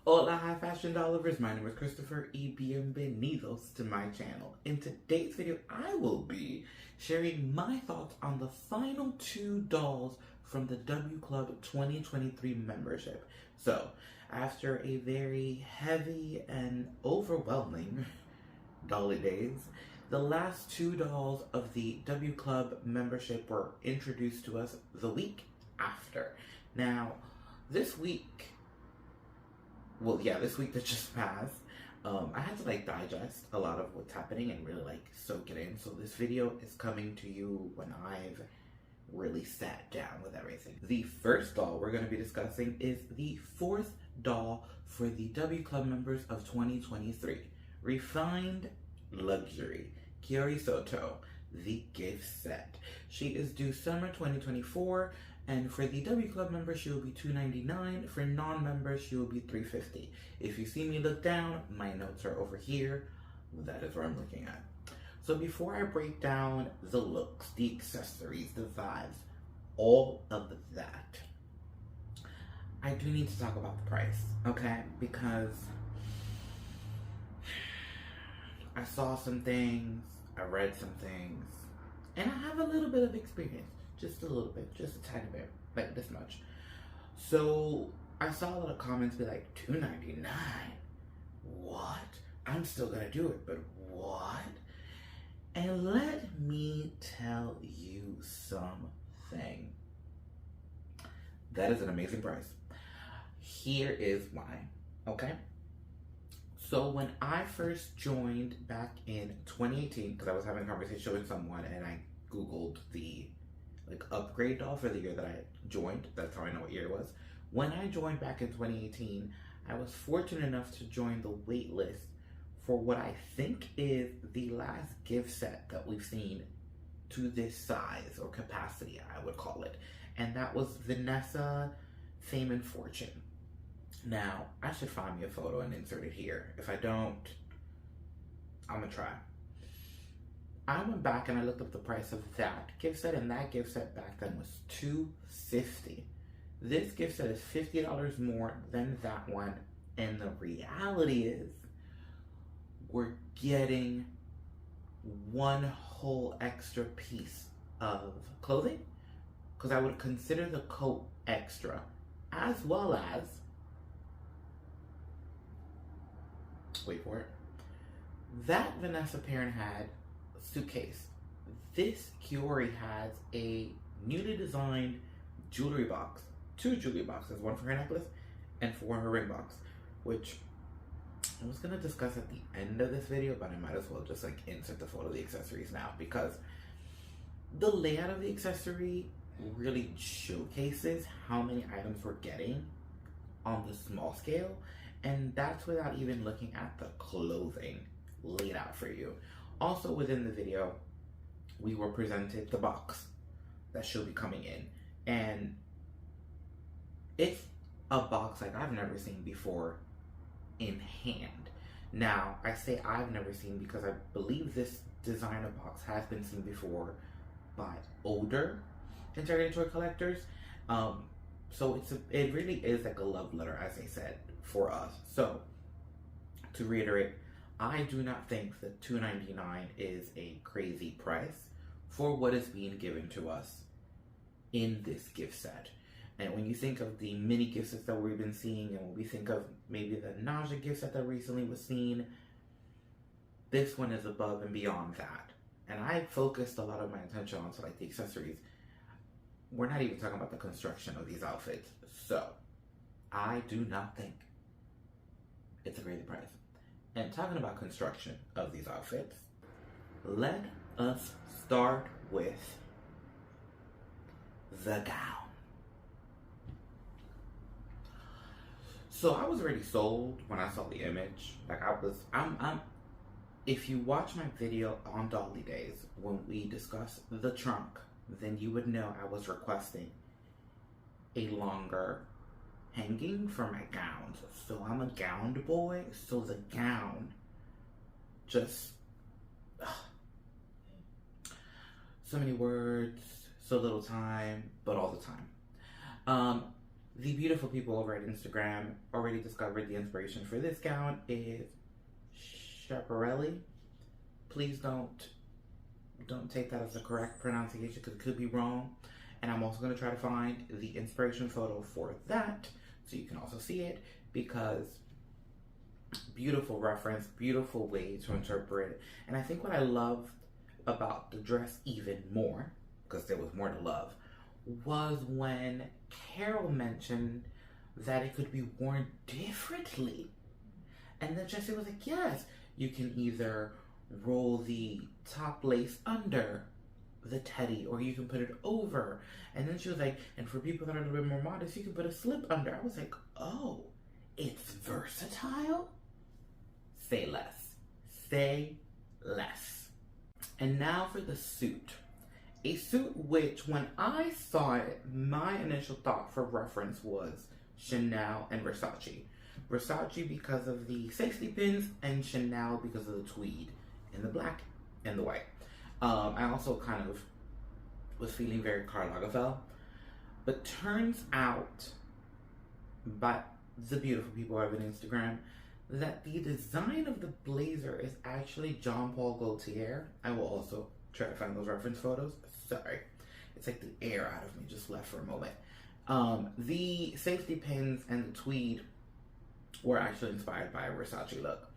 Hola, high fashion doll lovers. My name is Christopher y bienvenidos to my channel. In today's video, I will be sharing my thoughts on the final two dolls from the W Club 2023 membership. So, after a very heavy and overwhelming dolly days, the last two dolls of the W Club membership were introduced to us the week after. Now, this week that just passed, I had to digest a lot of what's happening and really soak it in. So this video is coming to you when I've really sat down with everything. The first doll we're going to be discussing is the fourth doll for the W Club members of 2023. Refined Luxury, Korioto, the gift set. She is due summer 2024. And for the W Club members, she will be $2.99. For non-members, she will be $3.50. If you see me look down, my notes are over here. That is where I'm looking at. So before I break down the looks, the accessories, the vibes, all of that, I do need to talk about the price, okay? Because I saw some things, I read some things, and I have a little bit of experience. Just a little bit, just a tiny bit, like this much. So I saw a lot of comments be like, $2.99? What? I'm still gonna do it, but what? And let me tell you something. That is an amazing price. Here is why, okay? So when I first joined back in 2018, because I was having a conversation with someone and I Googled the upgrade doll for the year that I joined. That's how I know what year it was. When I joined back in 2018, I was fortunate enough to join the wait list for what I think is the last gift set that we've seen to this size or capacity, I would call it. And that was Vanessa Fame and Fortune. Now, I should find me a photo and insert it here. If I don't, I'm gonna try. I went back and I looked up the price of that gift set, and that gift set back then was $250. This gift set is $50 more than that one, and the reality is we're getting one whole extra piece of clothing, because I would consider the coat extra, as well as, wait for it, that Vanessa Parin had suitcase. This Kiori has a newly designed jewelry box, two jewelry boxes, one for her necklace and for her ring box, which I was gonna discuss at the end of this video, but I might as well just insert the photo of the accessories now, because the layout of the accessory really showcases how many items we're getting on the small scale, and that's without even looking at the clothing laid out for you. Also within the video, we were presented the box that she'll be coming in. And it's a box like I've never seen before in hand. Now, I say I've never seen because I believe this designer box has been seen before by older integrated toy collectors. So it really is like a love letter, as I said, for us. So, to reiterate, I do not think that $2.99 is a crazy price for what is being given to us in this gift set. And when you think of the mini gift sets that we've been seeing, and when we think of maybe the Naja gift set that recently was seen, this one is above and beyond that. And I focused a lot of my attention onto the accessories. We're not even talking about the construction of these outfits. So, I do not think it's a crazy price. And talking about construction of these outfits, let us start with the gown. So I was already sold when I saw the image. If you watch my video on Dolly Days, when we discussed the trunk, then you would know I was requesting a longer hanging for my gowns. So I'm a gowned boy, so the gown just so many words, so little time, but all the time. the beautiful people over at Instagram already discovered the inspiration for this gown is Schiaparelli. Please don't take that as the correct pronunciation because it could be wrong. And I'm also going to try to find the inspiration photo for that so you can also see it, because beautiful reference, beautiful way to interpret it. And I think what I loved about the dress even more, because there was more to love, was when Carol mentioned that it could be worn differently. And then Jessie was like, yes, you can either roll the top lace under the teddy or you can put it over. And then she was like, and for people that are a little bit more modest, you can put a slip under. I was like, oh, it's versatile? Say less. Say less. And now for the suit. A suit which, when I saw it, my initial thought for reference was Chanel and Versace. Versace because of the safety pins, and Chanel because of the tweed in the black and the white. I also kind of was feeling very Karl Lagerfeld. But turns out, by the beautiful people over on Instagram, that the design of the blazer is actually Jean Paul Gaultier. I will also try to find those reference photos. Sorry. It's like the air out of me just left for a moment. The safety pins and the tweed were actually inspired by a Versace look.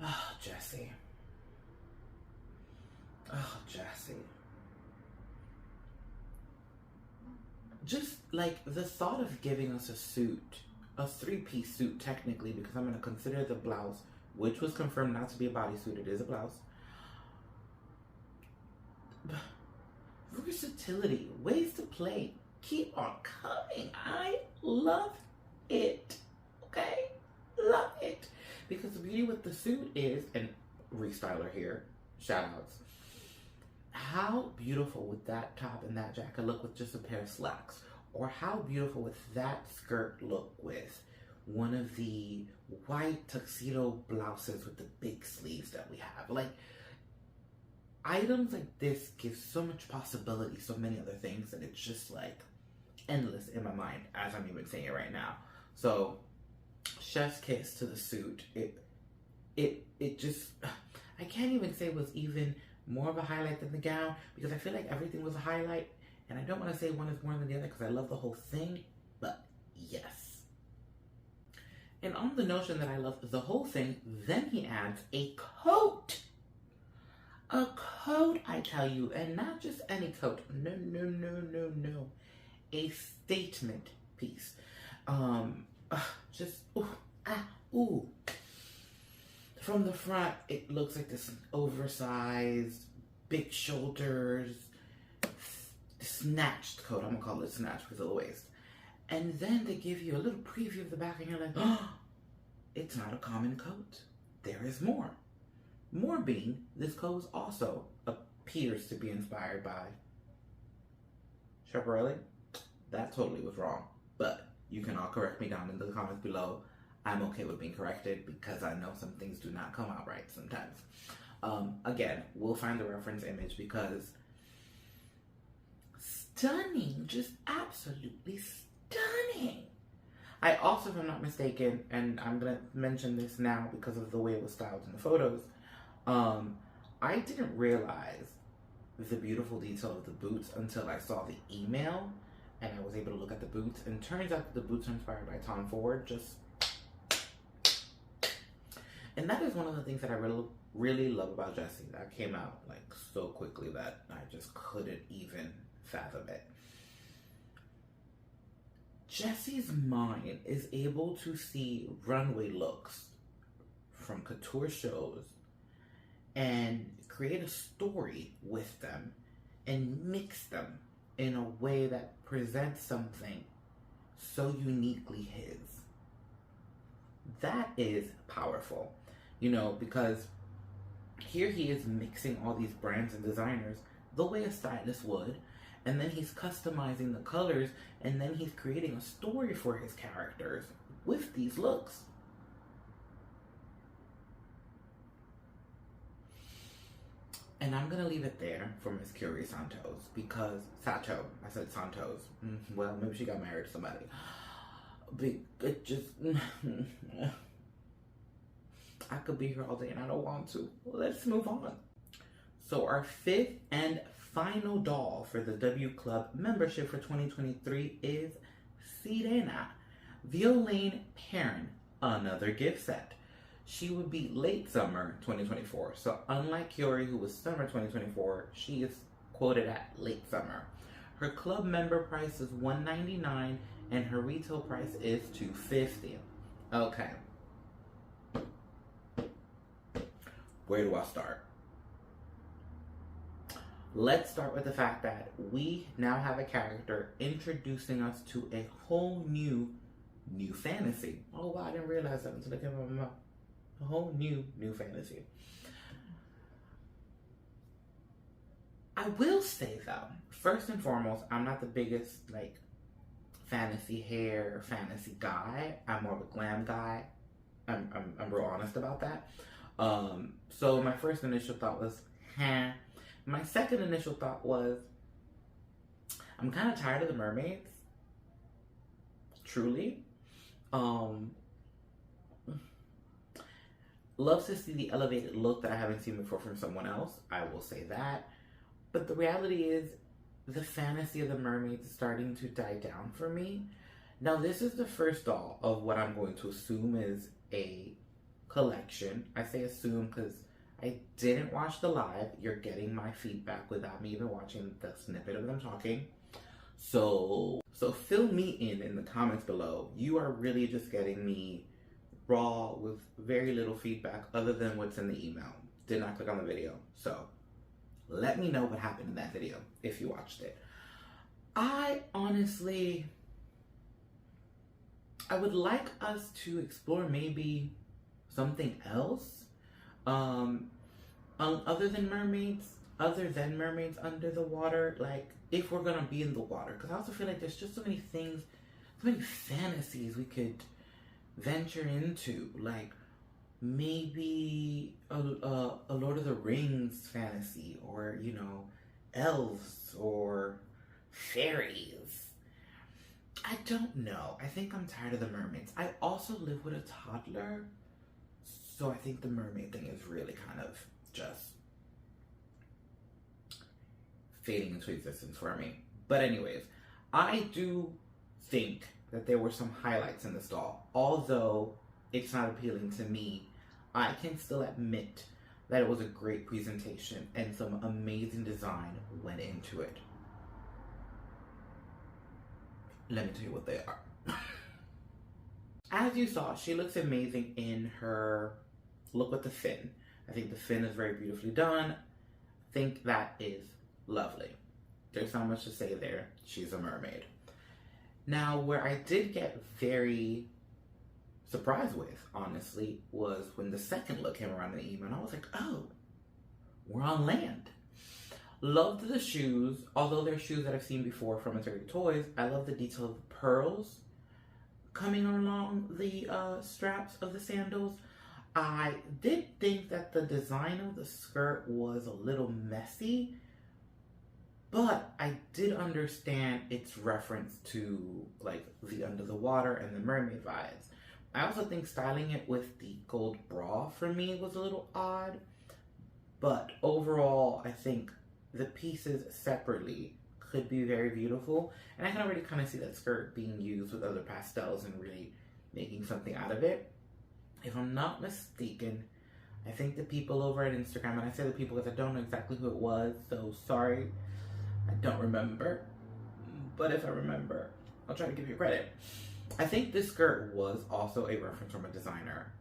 Oh, Jessie. Oh, Jessie. Just like the thought of giving us a suit, a three-piece suit technically, because I'm going to consider the blouse, which was confirmed not to be a bodysuit, it is a blouse. Versatility, ways to play, keep on coming. I love it. Okay? Love it. Because the beauty with the suit is, and restyler here, shout outs, how beautiful would that top and that jacket look with just a pair of slacks? Or how beautiful would that skirt look with one of the white tuxedo blouses with the big sleeves that we have? Like, items like this give so much possibility, so many other things, that it's just like endless in my mind as I'm even saying it right now. So, chef's kiss to the suit. It just, I can't even say it was even more of a highlight than the gown, because I feel like everything was a highlight, and I don't want to say one is more than the other because I love the whole thing, but yes. And on the notion that I love the whole thing, then he adds a coat. A coat, I tell you, and not just any coat. No. A statement piece. Ooh. From the front, it looks like this oversized, big shoulders, snatched coat. I'm gonna call it snatched because of the waist. And then they give you a little preview of the back, and you're like, oh, it's not a common coat. There is more. More being, this coat also appears to be inspired by Schiaparelli. That totally was wrong, but you can all correct me down in the comments below. I'm okay with being corrected because I know some things do not come out right sometimes. Again, we'll find the reference image because stunning, just absolutely stunning. I also, if I'm not mistaken, and I'm going to mention this now because of the way it was styled in the photos, I didn't realize the beautiful detail of the boots until I saw the email and I was able to look at the boots, and turns out that the boots are inspired by Tom Ford. And that is one of the things that I really love about Jessie. That came out like so quickly that I just couldn't even fathom it. Jessie's mind is able to see runway looks from couture shows and create a story with them and mix them in a way that presents something so uniquely his. That is powerful, because here he is mixing all these brands and designers the way a stylist would, and then he's customizing the colors, and then he's creating a story for his characters with these looks. And I'm gonna leave it there for Miss Curie Santos because Sato. I said Santos. Well, maybe she got married to somebody. But it just I could be here all day and I don't want to. Let's move on. So our fifth and final doll for the W Club membership for 2023 is Sera, Violene Parin, another gift set. She would be late summer 2024. So unlike Kiori, who was summer 2024, she is quoted at late summer. Her club member price is $199 and her retail price is $250. Okay. Where do I start? Let's start with the fact that we now have a character introducing us to a whole new fantasy. Oh wow, I didn't realize that until it came out of my mouth. A whole new fantasy. I will say though, first and foremost, I'm not the biggest like fantasy hair, fantasy guy. I'm more of a glam guy. I'm real honest about that. So my first initial thought was, My second initial thought was, I'm kind of tired of the mermaids. Truly. Love to see the elevated look that I haven't seen before from someone else. I will say that. But the reality is, the fantasy of the mermaids is starting to die down for me. Now, this is the first doll of what I'm going to assume is a collection. I say assume because I didn't watch the live. You're getting my feedback without me even watching the snippet of them talking. So fill me in the comments below. You are really just getting me raw with very little feedback other than what's in the email. Did not click on the video. So let me know what happened in that video if you watched it. I honestly, I would like us to explore maybe something else other than mermaids under the water, like if we're gonna be in the water, because I also feel like there's just so many things, so many fantasies we could venture into, like maybe a Lord of the Rings fantasy, or you know, elves or fairies. I don't know. I think I'm tired of the mermaids. I also live with a toddler, so I think the mermaid thing is really kind of just fading into existence for me. But anyways, I do think that there were some highlights in this doll. Although it's not appealing to me, I can still admit that it was a great presentation and some amazing design went into it. Let me tell you what they are. As you saw, she looks amazing in her look with the fin. I think the fin is very beautifully done. I think that is lovely. There's not much to say there. She's a mermaid. Now, where I did get very surprised with, honestly, was when the second look came around in the email. And I was like, oh, we're on land. Loved the shoes. Although they're shoes that I've seen before from Eternity Toys, I love the detail of the pearls coming along the straps of the sandals. I did think that the design of the skirt was a little messy, but I did understand its reference to like the under the water and the mermaid vibes. I also think styling it with the gold bra for me was a little odd, but overall I think the pieces separately could be very beautiful, and I can already kind of see that skirt being used with other pastels and really making something out of it. If I'm not mistaken, I think the people over at Instagram, and I say the people because I don't know exactly who it was, so sorry, I don't remember, but if I remember, I'll try to give you credit. I think this skirt was also a reference from a designer,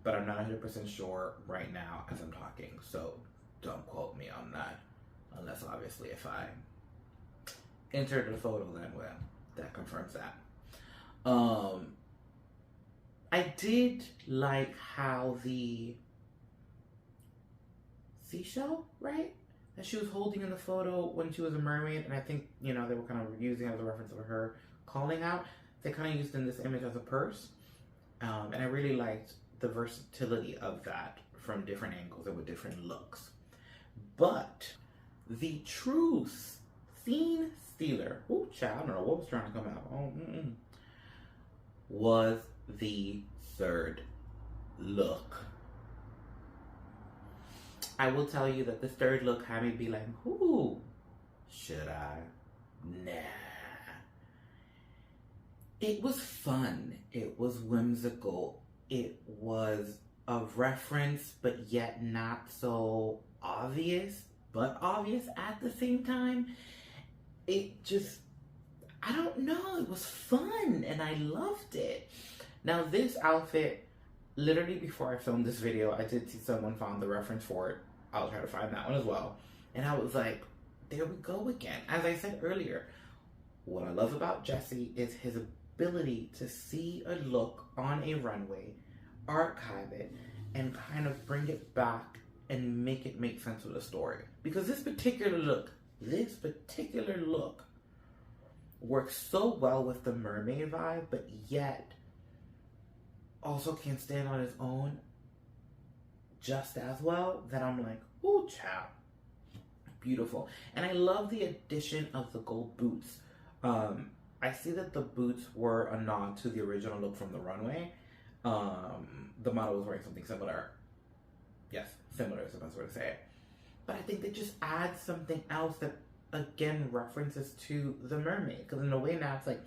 but I'm not 100% sure right now as I'm talking, so don't quote me on that, unless obviously if I insert the photo, then well, that confirms that. I did like how the seashell, right, that she was holding in the photo when she was a mermaid, and I think, you know, they were kind of using it as a reference of her calling out. They kind of used in this image as a purse, and I really liked the versatility of that from different angles and with different looks. But the true scene stealer, ooh, child, I don't know what was trying to come out, was the third look. I will tell you that this third look had me be like, ooh, should I? Nah. It was fun. It was whimsical. It was a reference, but yet not so obvious, but obvious at the same time. It just, I don't know, it was fun and I loved it. Now this outfit, literally before I filmed this video, I did see someone found the reference for it. I'll try to find that one as well. And I was like, there we go again. As I said earlier, what I love about Jesse is his ability to see a look on a runway, archive it, and kind of bring it back and make it make sense of the story. Because this particular look works so well with the mermaid vibe, but yet also can stand on its own just as well, that I'm like, ooh, child. Beautiful. And I love the addition of the gold boots. I see that the boots were a nod to the original look from the runway. The model was wearing something similar. Yes, similar is the best way to say it. But I think they just add something else that, again, references to the mermaid. Because in a way now, it's like,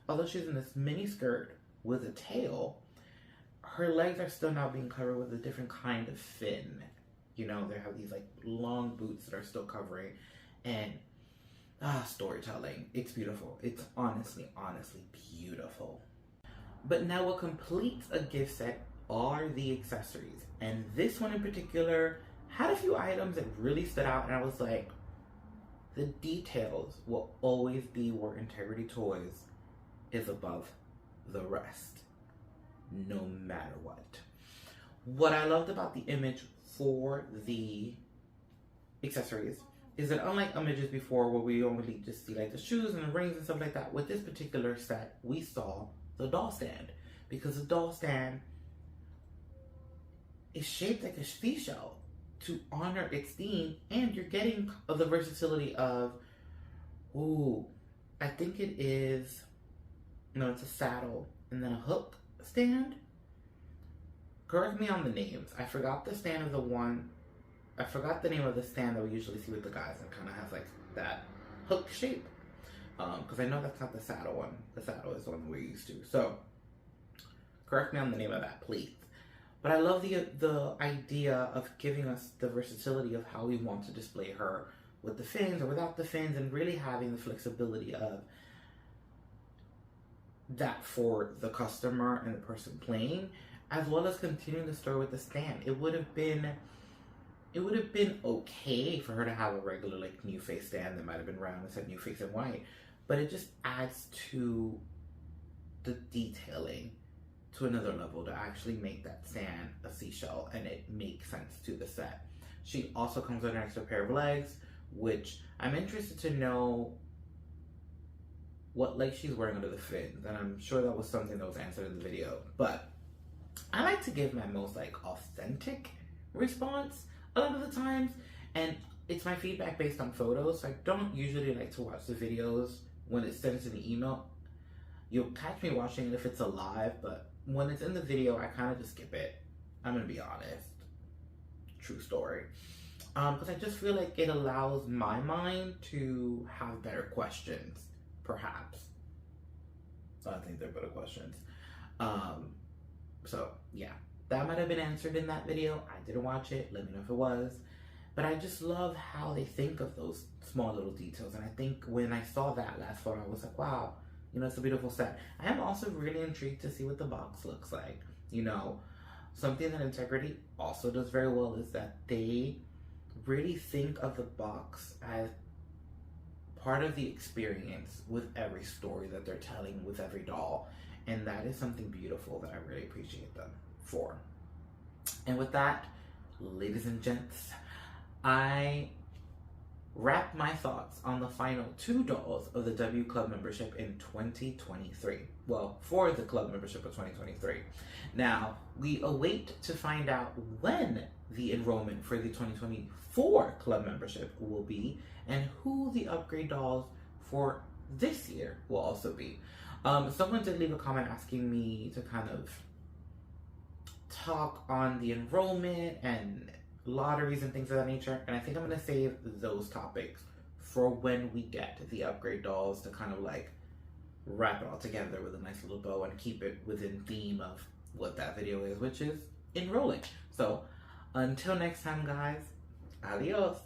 although she's in this mini skirt with a tail, her legs are still now being covered with a different kind of fin. You know, they have these like long boots that are still covering. And storytelling. It's beautiful. It's honestly beautiful. But now what completes a gift set are the accessories. And this one in particular had a few items that really stood out, and I was like, the details will always be where Integrity Toys is above the rest, no matter what. What I loved about the image for the accessories is that unlike images before where we only just see like the shoes and the rings and stuff like that, with this particular set, we saw the doll stand. Because the doll stand is shaped like a seashell to honor its theme, and you're getting the versatility of, ooh, I think it is, no, it's a saddle and then a hook stand. Correct me on the names. I forgot the stand of the one, I forgot the name of the stand that we usually see with the guys, and kind of has like that hook shape. Because I know that's not the saddle one. The saddle is the one we're used to. So, correct me on the name of that, please. But I love the idea of giving us the versatility of how we want to display her with the fins or without the fins, and really having the flexibility of that for the customer and the person playing, as well as continuing the story with the stand. It would have been okay for her to have a regular like new face stand that might have been round and said new face in white, but it just adds to the detailing to another level to actually make that stand a seashell, and it makes sense to the set. She also comes with an extra pair of legs, which I'm interested to know what legs she's wearing under the fins, and I'm sure that was something that was answered in the video. But I like to give my most like authentic response a lot of the times, and it's my feedback based on photos, so I don't usually like to watch the videos when it's sent in the email. You'll catch me watching it if it's a live, but when it's in the video, I kind of just skip it. I'm gonna be honest. True story. Because I just feel like it allows my mind to have better questions, perhaps. I think they're better questions. So, yeah. That might have been answered in that video. I didn't watch it. Let me know if it was. But I just love how they think of those small little details. And I think when I saw that last photo, I was like, wow, you know, it's a beautiful set. I am also really intrigued to see what the box looks like. You know, something that Integrity also does very well is that they really think of the box as part of the experience with every story that they're telling with every doll. And that is something beautiful that I really appreciate them for. And with that, ladies and gents, I wrap my thoughts on the final 2 dolls of the W Club membership in 2023. Well, for the club membership of 2023. Now, we await to find out when the enrollment for the 2024 club membership will be and who the upgrade dolls for this year will also be. Someone did leave a comment asking me to kind of talk on the enrollment and lotteries and things of that nature, and I think I'm going to save those topics for when we get the upgrade dolls to kind of like wrap it all together with a nice little bow and keep it within theme of what that video is, which is enrolling. So until next time, guys, adios.